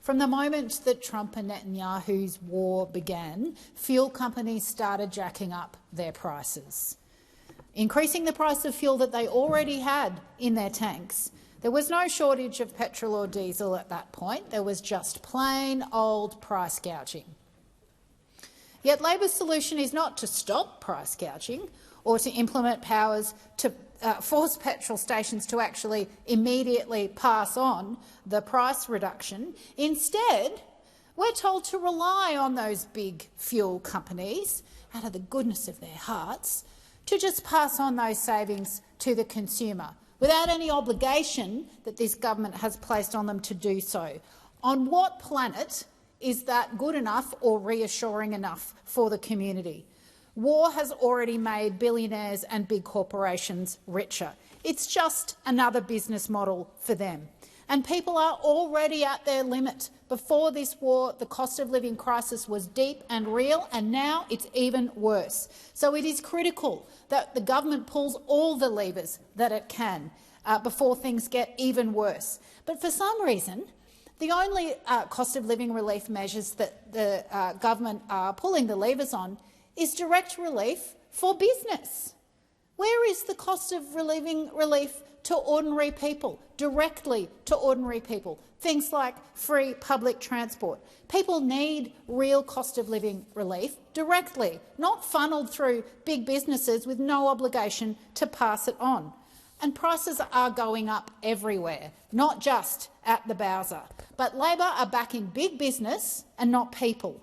From the moment that Trump and Netanyahu's war began, fuel companies started jacking up their prices, increasing the price of fuel that they already had in their tanks. There was no shortage of petrol or diesel at that point. There was just plain old price gouging. Yet Labor's solution is not to stop price gouging or to implement powers to force petrol stations to actually immediately pass on the price reduction. Instead, we're told to rely on those big fuel companies, out of the goodness of their hearts, to just pass on those savings to the consumer, without any obligation that this government has placed on them to do so. On what planet is that good enough or reassuring enough for the community? War has already made billionaires and big corporations richer. It's just another business model for them. And people are already at their limit. Before this war, the cost of living crisis was deep and real, and now it's even worse. So it is critical that the government pulls all the levers that it can before things get even worse. But for some reason, the only cost of living relief measures that the government are pulling the levers on is direct relief for business. Where is the cost of living relief to ordinary people, directly to ordinary people? Things like free public transport. People need real cost of living relief directly, not funneled through big businesses with no obligation to pass it on. And prices are going up everywhere, not just at the Bowser. But Labor are backing big business and not people.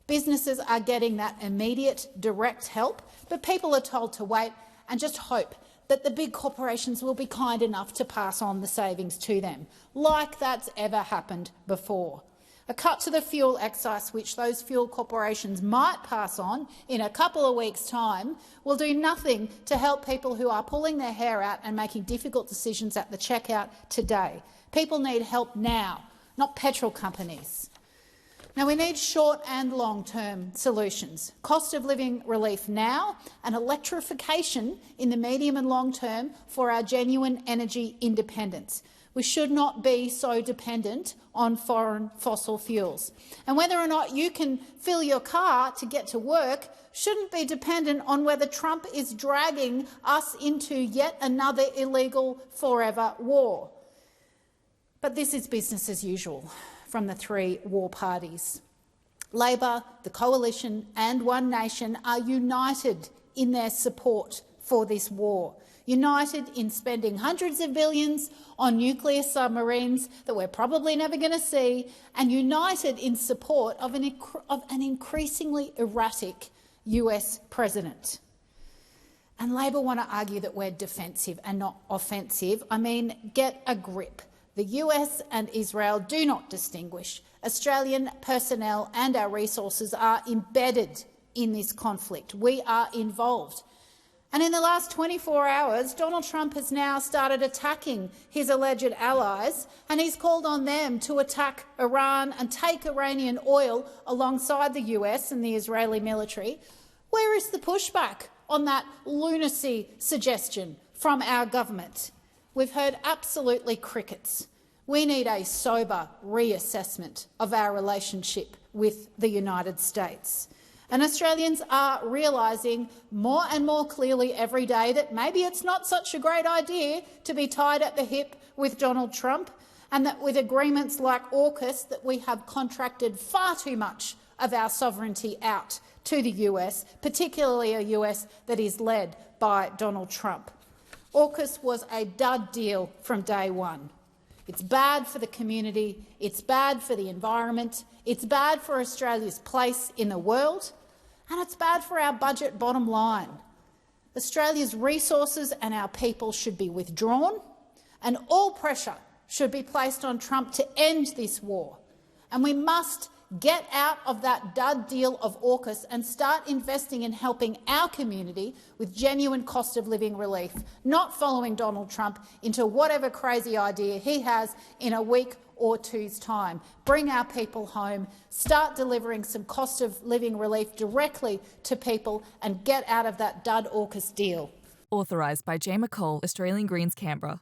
Businesses are getting that immediate, direct help, but people are told to wait and just hope that the big corporations will be kind enough to pass on the savings to them, like that's ever happened before. A cut to the fuel excise, which those fuel corporations might pass on in a couple of weeks' time, will do nothing to help people who are pulling their hair out and making difficult decisions at the checkout today. People need help now, not petrol companies. Now, we need short and long-term solutions. Cost of living relief now and electrification in the medium and long term for our genuine energy independence. We should not be so dependent on foreign fossil fuels. And whether or not you can fill your car to get to work shouldn't be dependent on whether Trump is dragging us into yet another illegal forever war. But this is business as usual from the three war parties. Labor, the Coalition and One Nation are united in their support for this war, united in spending hundreds of billions on nuclear submarines that we're probably never going to see, and united in support of an increasingly erratic US president. And Labor want to argue that we're defensive and not offensive. I mean, get a grip. The US and Israel do not distinguish. Australian personnel and our resources are embedded in this conflict. We are involved. And in the last 24 hours, Donald Trump has now started attacking his alleged allies, and he's called on them to attack Iran and take Iranian oil alongside the US and the Israeli military. Where is the pushback on that lunacy suggestion from our government? We've heard absolutely crickets. We need a sober reassessment of our relationship with the United States. And Australians are realising more and more clearly every day that maybe it's not such a great idea to be tied at the hip with Donald Trump, and that with agreements like AUKUS that we have contracted far too much of our sovereignty out to the US, particularly a US that is led by Donald Trump. AUKUS was a dud deal from day one. It's bad for the community, it's bad for the environment, it's bad for Australia's place in the world, and it's bad for our budget bottom line. Australia's resources and our people should be withdrawn, and all pressure should be placed on Trump to end this war. And we must get out of that dud deal of AUKUS and start investing in helping our community with genuine cost of living relief, not following Donald Trump into whatever crazy idea he has in a week or two's time. Bring our people home, start delivering some cost of living relief directly to people, and get out of that dud AUKUS deal. Authorised by J. McCall, Australian Greens, Canberra.